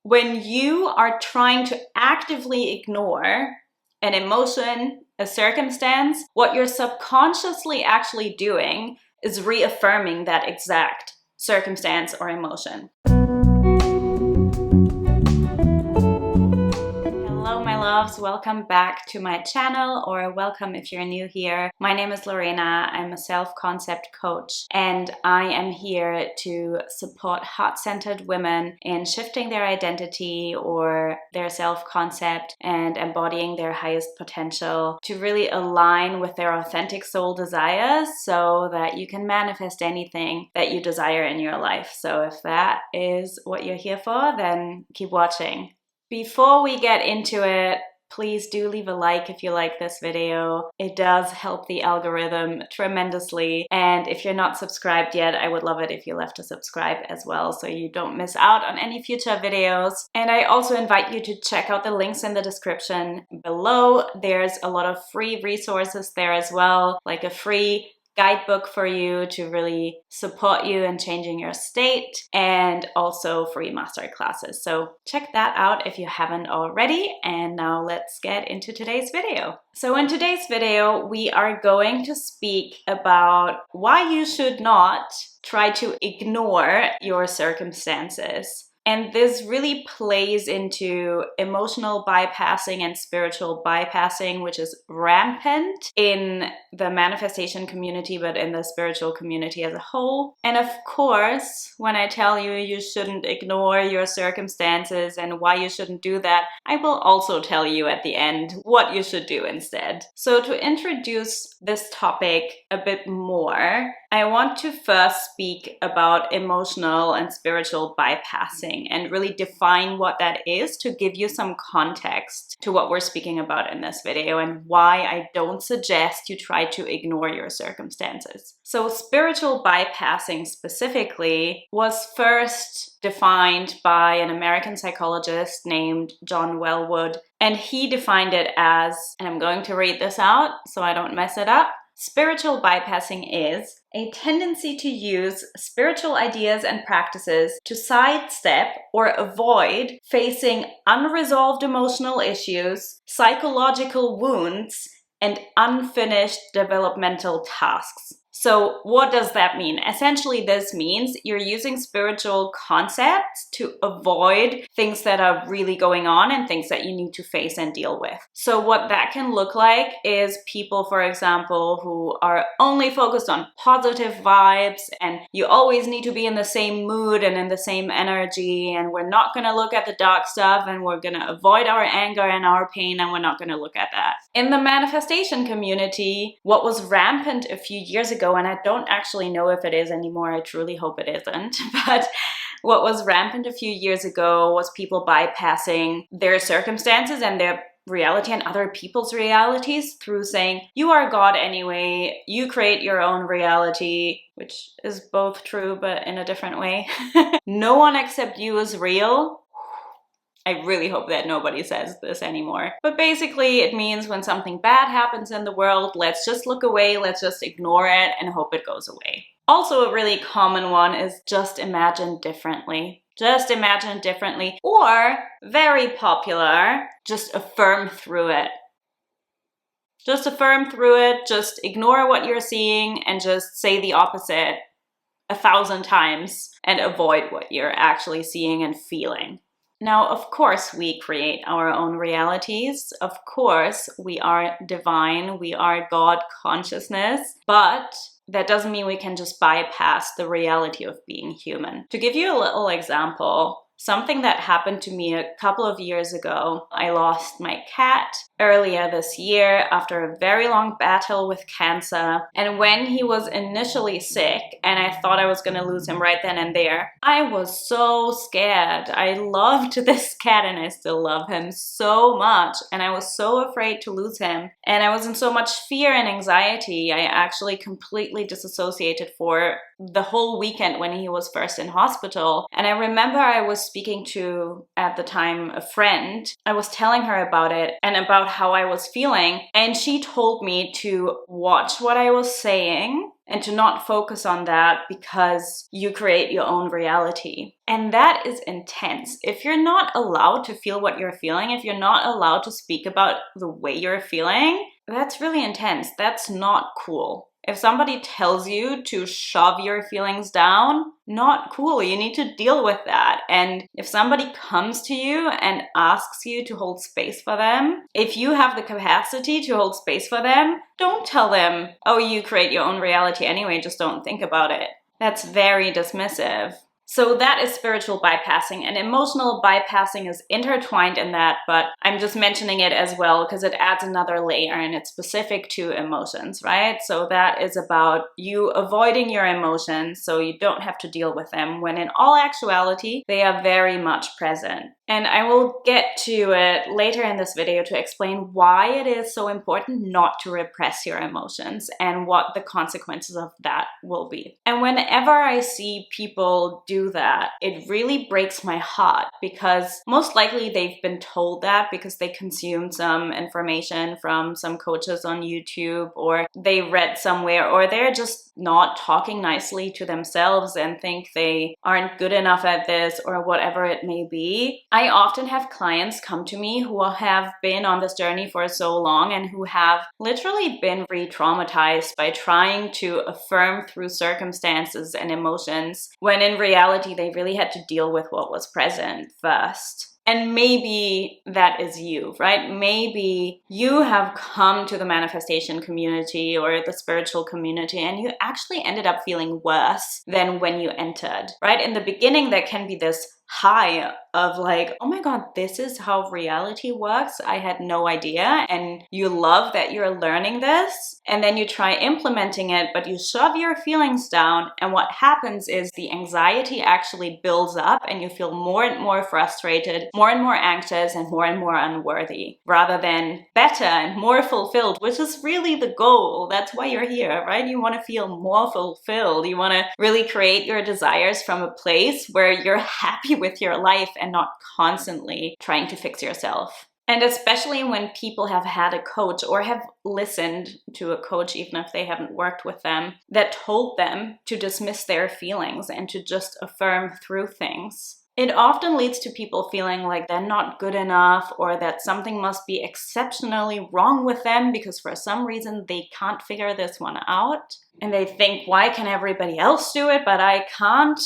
When you are trying to actively ignore an emotion, a circumstance, what you're subconsciously actually doing is reaffirming that exact circumstance or emotion. Hello, my loves. Welcome back to my channel, or welcome if you're new here. My name is Lorena. I'm a self-concept coach, and I am here to support heart-centered women in shifting their identity or their self-concept and embodying their highest potential to really align with their authentic soul desires so that you can manifest anything that you desire in your life. So if that is what you're here for, then keep watching. Before we get into it, please do leave a like if you like this video. It does help the algorithm tremendously. And if you're not subscribed yet, I would love it if you left a subscribe as well so you don't miss out on any future videos. And I also invite you to check out the links in the description below. There's a lot of free resources there as well, like a free guidebook for you to really support you in changing your state, and also free master classes. So check that out if you haven't already. And now let's get into today's video. So in today's video, we are going to speak about why you should not try to ignore your circumstances. And this really plays into emotional bypassing and spiritual bypassing, which is rampant in the manifestation community, but in the spiritual community as a whole. And of course, when I tell you you shouldn't ignore your circumstances and why you shouldn't do that, I will also tell you at the end what you should do instead. So to introduce this topic a bit more, I want to first speak about emotional and spiritual bypassing and really define what that is to give you some context to what we're speaking about in this video and why I don't suggest you try to ignore your circumstances. So spiritual bypassing specifically was first defined by an American psychologist named John Welwood, and he defined it as, and I'm going to read this out so I don't mess it up, spiritual bypassing is a tendency to use spiritual ideas and practices to sidestep or avoid facing unresolved emotional issues, psychological wounds, and unfinished developmental tasks. So what does that mean? Essentially, this means you're using spiritual concepts to avoid things that are really going on and things that you need to face and deal with. So what that can look like is people, for example, who are only focused on positive vibes, and you always need to be in the same mood and in the same energy, and we're not going to look at the dark stuff, and we're going to avoid our anger and our pain, and we're not going to look at that. In the manifestation community, what was rampant a few years ago, and I don't actually know if it is anymore, I truly hope it isn't, but what was rampant a few years ago was people bypassing their circumstances and their reality and other people's realities through saying, you are God anyway, you create your own reality, which is both true but in a different way. No one except you is real. I really hope that nobody says this anymore. But basically it means when something bad happens in the world, let's just look away, let's just ignore it and hope it goes away. Also, a really common one is just imagine differently. Just imagine differently. Or, very popular, just affirm through it. Just affirm through it, just ignore what you're seeing and just say the opposite 1,000 times and avoid what you're actually seeing and feeling. Now, of course, we create our own realities. Of course, we are divine. We are God consciousness. But that doesn't mean we can just bypass the reality of being human. To give you a little example, something that happened to me a couple of years ago, I lost my cat earlier this year after a very long battle with cancer. And when he was initially sick and I thought I was going to lose him right then and there, I was so scared. I loved this cat and I still love him so much. And I was so afraid to lose him. And I was in so much fear and anxiety. I actually completely disassociated for the whole weekend when he was first in hospital. And I remember I was speaking to, at the time, a friend. I was telling her about it and about how I was feeling, and she told me to watch what I was saying and to not focus on that because you create your own reality. And that is intense. If you're not allowed to feel what you're feeling, if you're not allowed to speak about the way you're feeling, that's really intense. That's not cool. If somebody tells you to shove your feelings down, not cool. You need to deal with that. And if somebody comes to you and asks you to hold space for them, if you have the capacity to hold space for them, don't tell them, oh, you create your own reality anyway, just don't think about it. That's very dismissive. So that is spiritual bypassing, and emotional bypassing is intertwined in that, but I'm just mentioning it as well because it adds another layer and it's specific to emotions, right? So that is about you avoiding your emotions so you don't have to deal with them, when in all actuality, they are very much present. And I will get to it later in this video to explain why it is so important not to repress your emotions and what the consequences of that will be. And whenever I see people do that, it really breaks my heart because most likely they've been told that because they consumed some information from some coaches on YouTube, or they read somewhere, or they're just not talking nicely to themselves and think they aren't good enough at this, or whatever it may be. I often have clients come to me who have been on this journey for so long and who have literally been re-traumatized by trying to affirm through circumstances and emotions, when in reality they really had to deal with what was present first. And maybe that is you, right? Maybe you have come to the manifestation community or the spiritual community and you actually ended up feeling worse than when you entered, right? In the beginning, there can be this high of like, oh my God, this is how reality works. I had no idea. And you love that you're learning this. And then you try implementing it, but you shove your feelings down. And what happens is the anxiety actually builds up and you feel more and more frustrated, more and more anxious, and more unworthy, rather than better and more fulfilled, which is really the goal. That's why you're here, right? You want to feel more fulfilled. You want to really create your desires from a place where you're happy with your life and not constantly trying to fix yourself. And especially when people have had a coach or have listened to a coach, even if they haven't worked with them, that told them to dismiss their feelings and to just affirm through things. It often leads to people feeling like they're not good enough, or that something must be exceptionally wrong with them because for some reason they can't figure this one out. And they think, why can everybody else do it, but I can't?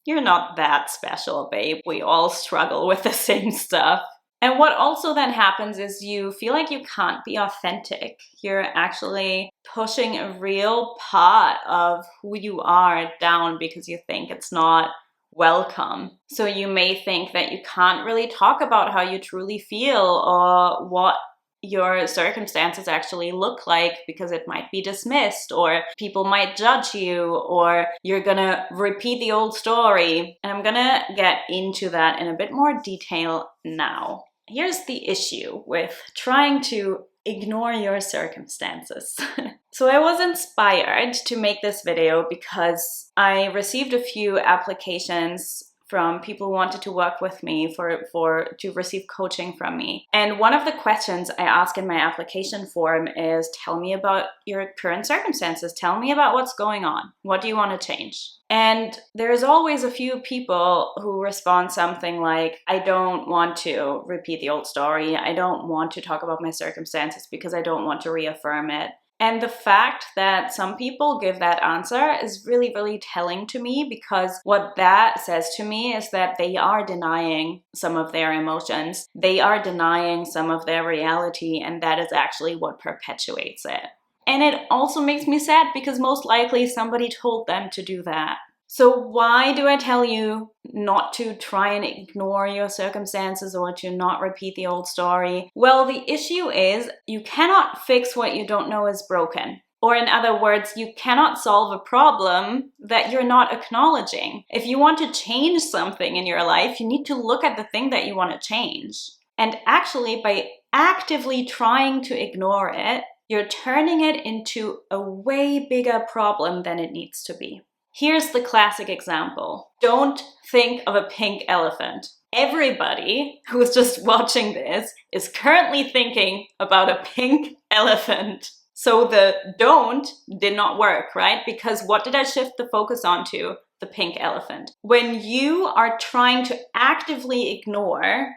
You're not that special, babe. We all struggle with the same stuff. And what also then happens is you feel like you can't be authentic. You're actually pushing a real part of who you are down because you think it's not welcome. So you may think that you can't really talk about how you truly feel or what your circumstances actually look like because it might be dismissed, or people might judge you, or you're gonna repeat the old story. And I'm gonna get into that in a bit more detail now. Here's the issue with trying to ignore your circumstances. So I was inspired to make this video because I received a few applications from people who wanted to work with me to receive coaching from me. And one of the questions I ask in my application form is, tell me about your current circumstances. Tell me about what's going on. What do you want to change? And there's always a few people who respond something like, I don't want to repeat the old story. I don't want to talk about my circumstances because I don't want to reaffirm it. And the fact that some people give that answer is really, really telling to me, because what that says to me is that they are denying some of their emotions. They are denying some of their reality, and that is actually what perpetuates it. And it also makes me sad because most likely somebody told them to do that. So why do I tell you not to try and ignore your circumstances or to not repeat the old story? Well, the issue is you cannot fix what you don't know is broken. Or in other words, you cannot solve a problem that you're not acknowledging. If you want to change something in your life, you need to look at the thing that you want to change. And actually, by actively trying to ignore it, you're turning it into a way bigger problem than it needs to be. Here's the classic example. Don't think of a pink elephant. Everybody who's just watching this is currently thinking about a pink elephant. So the don't did not work, right? Because what did I shift the focus onto? The pink elephant. When you are trying to actively ignore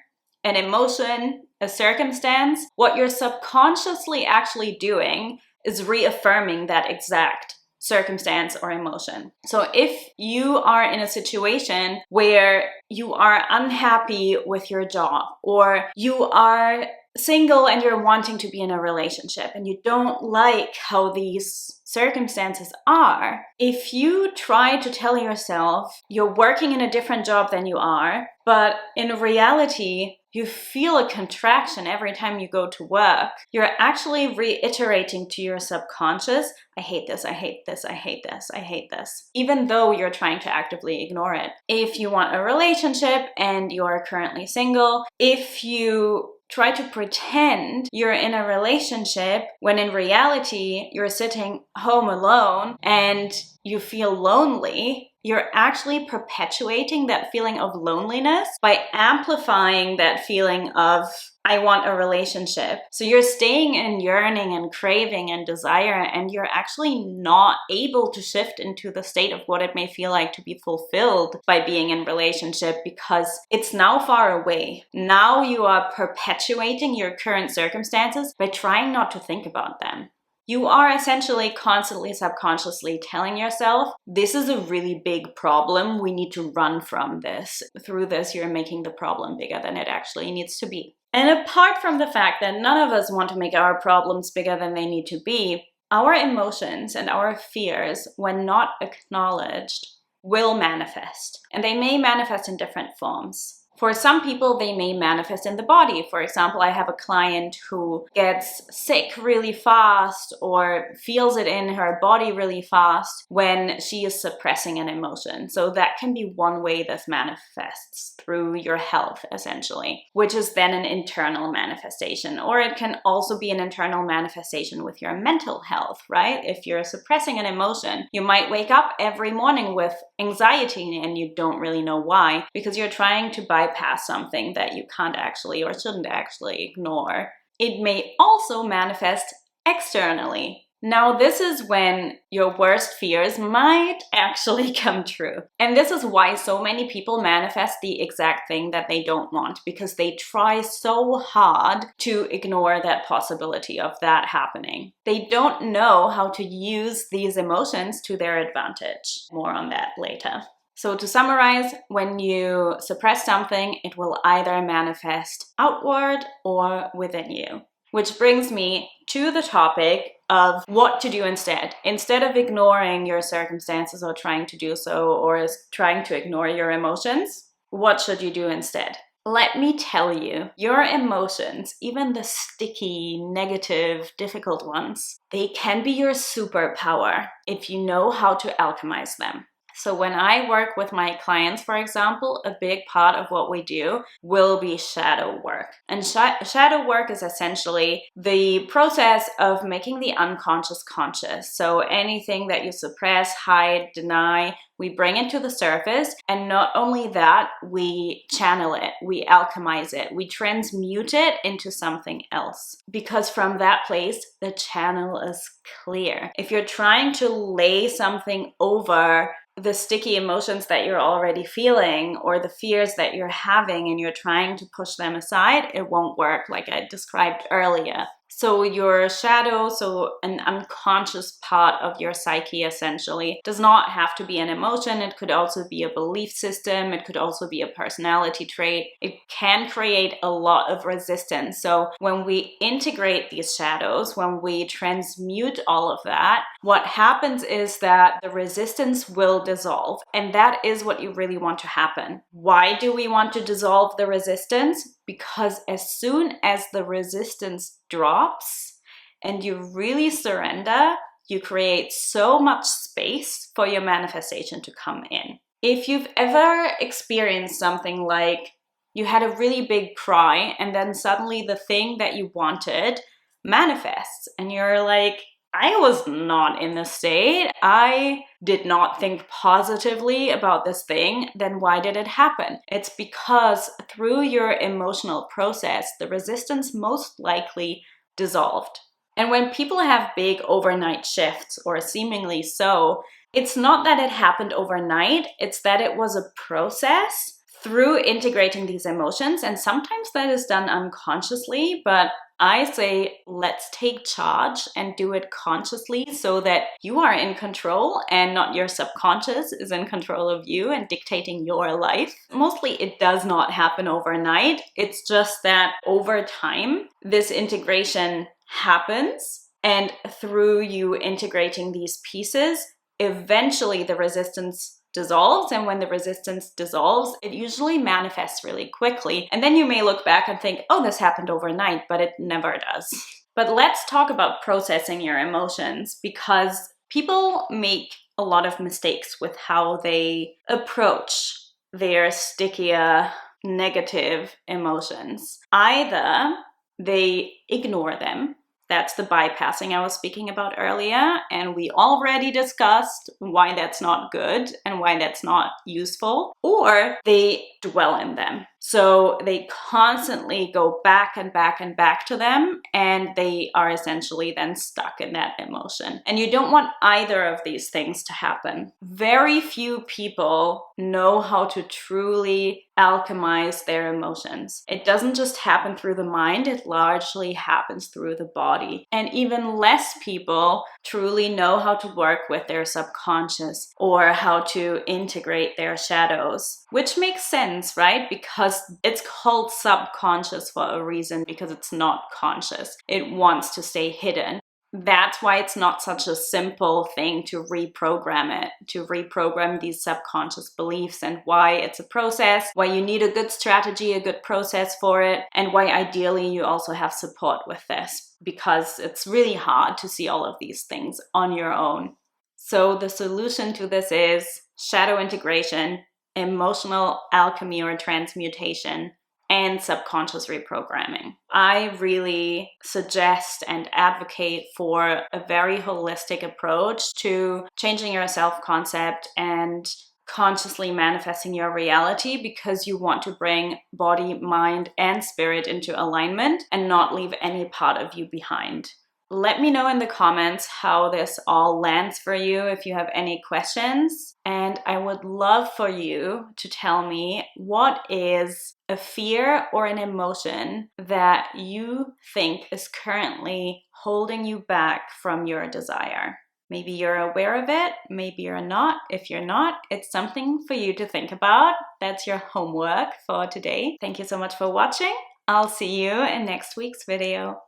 an emotion, a circumstance, what you're subconsciously actually doing is reaffirming that exact circumstance or emotion. So if you are in a situation where you are unhappy with your job, or you are single and you're wanting to be in a relationship and you don't like how these circumstances are, if you try to tell yourself you're working in a different job than you are, but in reality you feel a contraction every time you go to work, you're actually reiterating to your subconscious, I hate this, I hate this, I hate this, I hate this, even though you're trying to actively ignore it. If you want a relationship and you're currently single, if you try to pretend you're in a relationship when in reality you're sitting home alone and you feel lonely, you're actually perpetuating that feeling of loneliness by amplifying that feeling of I want a relationship. So you're staying in yearning and craving and desire, and you're actually not able to shift into the state of what it may feel like to be fulfilled by being in relationship, because it's now far away. Now you are perpetuating your current circumstances by trying not to think about them. You are essentially constantly subconsciously telling yourself, this is a really big problem, we need to run from this. Through this, you're making the problem bigger than it actually needs to be. And apart from the fact that none of us want to make our problems bigger than they need to be, our emotions and our fears, when not acknowledged, will manifest. And they may manifest in different forms. For some people, they may manifest in the body. For example, I have a client who gets sick really fast or feels it in her body really fast when she is suppressing an emotion. So that can be one way this manifests through your health, essentially, which is then an internal manifestation. Or it can also be an internal manifestation with your mental health, right? If you're suppressing an emotion, you might wake up every morning with anxiety and you don't really know why, because you're trying to bypass something that you can't actually or shouldn't actually ignore. It may also manifest externally. Now, this is when your worst fears might actually come true. And this is why so many people manifest the exact thing that they don't want, because they try so hard to ignore that possibility of that happening. They don't know how to use these emotions to their advantage. More on that later. So to summarize, when you suppress something, it will either manifest outward or within you. Which brings me to the topic of what to do instead. Instead of ignoring your circumstances or trying to do so, or trying to ignore your emotions, what should you do instead? Let me tell you, your emotions, even the sticky, negative, difficult ones, they can be your superpower if you know how to alchemize them. So when I work with my clients, for example, a big part of what we do will be shadow work. And shadow work is essentially the process of making the unconscious conscious. So anything that you suppress, hide, deny, we bring it to the surface. And not only that, we channel it, we alchemize it, we transmute it into something else. Because from that place, the channel is clear. If you're trying to lay something over the sticky emotions that you're already feeling or the fears that you're having and you're trying to push them aside, it won't work, like I described earlier. So your shadow, so an unconscious part of your psyche essentially, does not have to be an emotion. It could also be a belief system. It could also be a personality trait. It can create a lot of resistance. So when we integrate these shadows, when we transmute all of that, what happens is that the resistance will dissolve. And that is what you really want to happen. Why do we want to dissolve the resistance? Because as soon as the resistance drops and you really surrender, you create so much space for your manifestation to come in. If you've ever experienced something like you had a really big cry and then suddenly the thing that you wanted manifests and you're like, I was not in this state. I did not think positively about this thing. Then why did it happen? It's because through your emotional process, the resistance most likely dissolved. And when people have big overnight shifts, or seemingly so, it's not that it happened overnight, it's that it was a process through integrating these emotions. And sometimes that is done unconsciously, but I say let's take charge and do it consciously so that you are in control and not your subconscious is in control of you and dictating your life. Mostly it does not happen overnight. It's just that over time, this integration happens, and through you integrating these pieces, eventually the resistance dissolves. And when the resistance dissolves, it usually manifests really quickly. And then you may look back and think, oh, this happened overnight, but it never does. But let's talk about processing your emotions, because people make a lot of mistakes with how they approach their stickier, negative emotions. Either they ignore them. That's the bypassing I was speaking about earlier, and we already discussed why that's not good and why that's not useful. Or they dwell in them. So they constantly go back and back and back to them, and they are essentially then stuck in that emotion. And you don't want either of these things to happen. Very few people know how to truly alchemize their emotions. It doesn't just happen through the mind, it largely happens through the body. And even less people truly know how to work with their subconscious or how to integrate their shadows, which makes sense, right? Because it's called subconscious for a reason, because it's not conscious. It wants to stay hidden. That's why it's not such a simple thing to reprogram it, to reprogram these subconscious beliefs, and why it's a process, why you need a good strategy, a good process for it, and why ideally you also have support with this, because it's really hard to see all of these things on your own. So the solution to this is shadow integration, emotional alchemy or transmutation, and subconscious reprogramming. I really suggest and advocate for a very holistic approach to changing your self-concept and consciously manifesting your reality, because you want to bring body, mind, and spirit into alignment and not leave any part of you behind. Let me know in the comments how this all lands for you, if you have any questions. And I would love for you to tell me, what is a fear or an emotion that you think is currently holding you back from your desire? Maybe you're aware of it, maybe you're not. If you're not, it's something for you to think about. That's your homework for today. Thank you so much for watching. I'll see you in next week's video.